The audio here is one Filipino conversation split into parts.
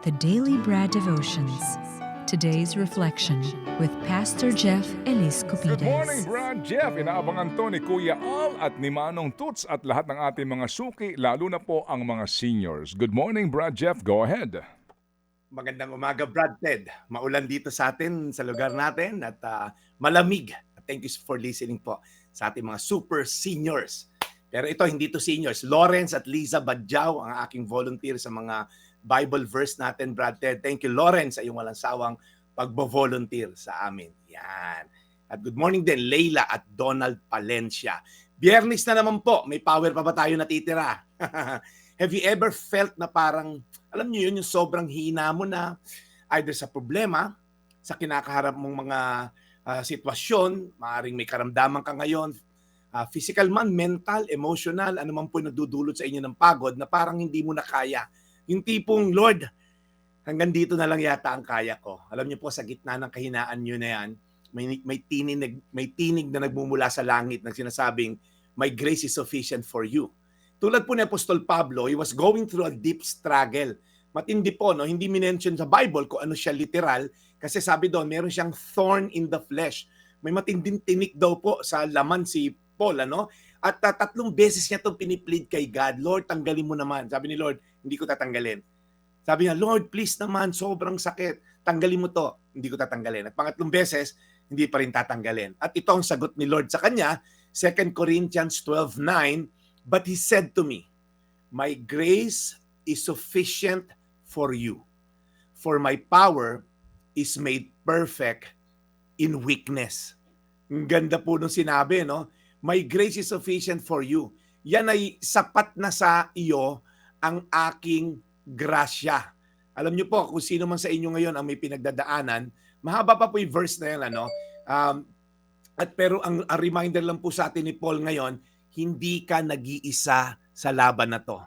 The Daily Bread Devotions. Today's reflection with Pastor Jeff Elise Good morning, Cupides. Brad Jeff. Inaabangan to ni Kuya Al at ni Manong Toots at lahat ng ating mga suki, lalo na po ang mga seniors. Good morning, Brad Jeff. Go ahead. Magandang umaga, Brad Ted. Maulan dito sa atin, sa lugar natin at malamig. Thank you for listening po sa ating mga super seniors. Pero ito, hindi to seniors. Lawrence at Liza Badjao ang aking volunteer sa mga Bible verse natin, Brad Ted. Thank you, Lawrence, sa iyong walang sawang pagbo-volunteer sa amin. Yan. At good morning din, Leila at Donald Palencia. Biyernes na naman po, may power pa ba tayo natitira? Have you ever felt na parang, alam niyo yun, yung sobrang hina mo na, either sa problema, sa kinakaharap mong mga sitwasyon, maaaring may karamdaman ka ngayon, physical man, mental, emotional, ano man po nagdudulot sa inyo ng pagod na parang hindi mo na kaya. Yung tipong, Lord, hanggang dito na lang yata ang kaya ko. Alam niyo po, sa gitna ng kahinaan niyo na yan, may tinig na nagmumula sa langit na sinasabing, my grace is sufficient for you. Tulad po ni Apostol Pablo, he was going through a deep struggle. Matindi po, no? Hindi minention sa Bible kung ano siya literal, kasi sabi doon, meron siyang thorn in the flesh. May matinding tinik daw po sa laman si Paul, ano? At 3 beses niya itong piniplead kay God, Lord, tanggalin mo naman. Sabi ni Lord, hindi ko tatanggalin. Sabi niya, Lord, please naman, sobrang sakit. Tanggalin mo to. Hindi ko tatanggalin. At 3 beses, hindi pa rin tatanggalin. At ito ang sagot ni Lord sa kanya, 2 Corinthians 12:9, but He said to me, my grace is sufficient for you, for my power is made perfect in weakness. Ang ganda po nung sinabi, no? My grace is sufficient for you. Yan ay sapat na sa iyo ang aking grasya. Alam niyo po, kung sino man sa inyo ngayon ang may pinagdadaanan, mahaba pa po yung verse na yan, ano? Pero ang reminder lang po sa atin ni Paul ngayon, hindi ka nag-iisa sa laban na to.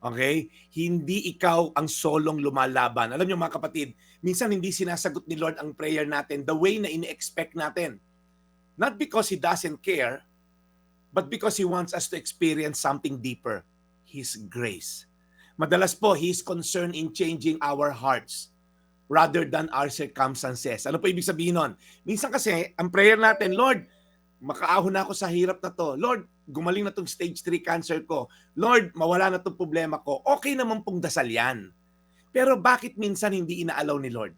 Okay? Hindi ikaw ang solong lumalaban. Alam niyo mga kapatid, minsan hindi sinasagot ni Lord ang prayer natin the way na ini-expect natin. Not because He doesn't care, but because He wants us to experience something deeper, His grace. Madalas po, He is concerned in changing our hearts rather than our circumstances. Ano po ibig sabihin nun? Minsan kasi, ang prayer natin, Lord, makaahon na ako sa hirap na to. Lord, gumaling na tong stage 3 cancer ko. Lord, mawala na tong problema ko. Okay naman pong dasal yan. Pero bakit minsan hindi inaalaw ni Lord?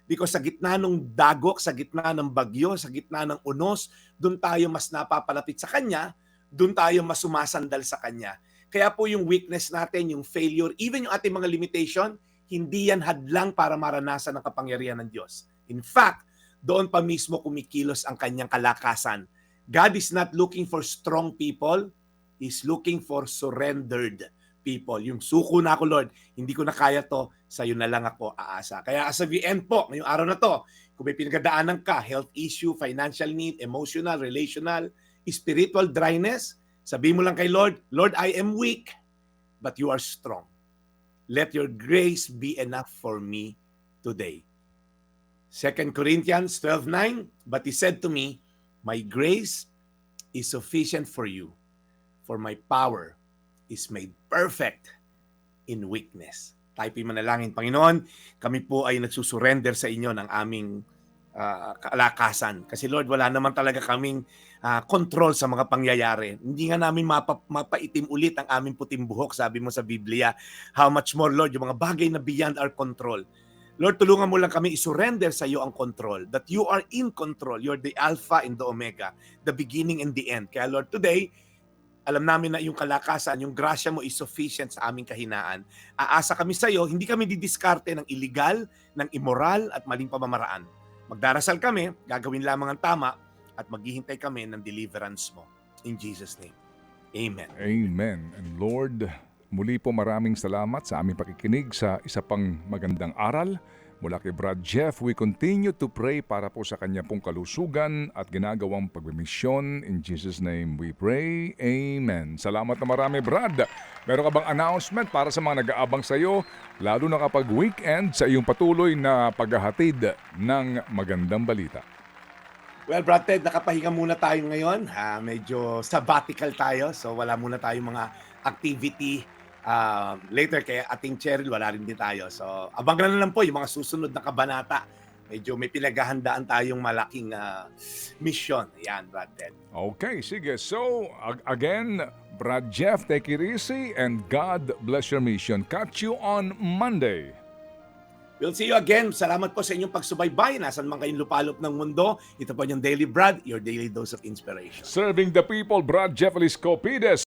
Because sa gitna ng dagok, sa gitna ng bagyo, sa gitna ng unos, doon tayo mas napapalapit sa Kanya, doon tayo mas sumasandal sa Kanya. Kaya po yung weakness natin, yung failure, even yung ating mga limitation, hindi yan hadlang para maranasan ang kapangyarihan ng Diyos. In fact, doon pa mismo kumikilos ang Kanyang kalakasan. God is not looking for strong people, He's looking for surrendered people. Yung suko na ako, Lord, hindi ko na kaya to, sa'yo na lang ako aasa. Kaya as we end po, ngayong araw na to, kung may pinagdadaanan ka, health issue, financial need, emotional, relational, spiritual dryness, sabihin mo lang kay Lord, Lord, I am weak, but you are strong. Let your grace be enough for me today. 2 Corinthians 12:9, but He said to me, my grace is sufficient for you, for my power is made perfect in weakness. Tayo po'y manalangin. Panginoon, kami po ay nagsusurrender sa inyo ng aming kalakasan. Kasi Lord, wala naman talaga kaming control sa mga pangyayari. Hindi nga namin mapaitim ulit ang aming puting buhok, sabi mo sa Biblia. How much more, Lord, yung mga bagay na beyond our control. Lord, tulungan mo lang kami isurrender sa iyo ang control. That you are in control. You're the Alpha and the Omega, the beginning and the end. Kaya Lord, today, alam namin na yung kalakasan, yung grasya mo is sufficient sa aming kahinaan. Aasa kami sa iyo, hindi kami didiskarte ng illegal, ng immoral at maling pamamaraan. Magdarasal kami, gagawin lamang ang tama, at maghihintay kami ng deliverance mo. In Jesus' name. Amen. Amen. And Lord, muli po maraming salamat sa aming pakikinig sa isa pang magandang aral. Mula kay Brad Jeff, we continue to pray para po sa kanya pong kalusugan at ginagawang pagmimisyon. In Jesus' name we pray. Amen. Salamat na marami, Brad. Meron ka bang announcement para sa mga nag-aabang sa iyo, lalo na kapag weekend, sa iyong patuloy na paghahatid ng magandang balita? Well, Brad Ted, nakapahinga muna tayo ngayon. Medyo sabbatical tayo, so wala muna tayong mga activity Later kay ating Cheryl, wala rin din tayo. So, abangan na lang po yung mga susunod na kabanata. Medyo may pinaghahandaan tayong malaking mission. Yan, Brad Ted. Okay, sige. So, again, Brad Jeff, take it easy and God bless your mission. Catch you on Monday. We'll see you again. Salamat po sa inyong pagsubaybay. Nasaan man kayong lupalop ng mundo. Ito po yung Daily Brad, your daily dose of inspiration. Serving the people, Brad Jeff Eliscopides.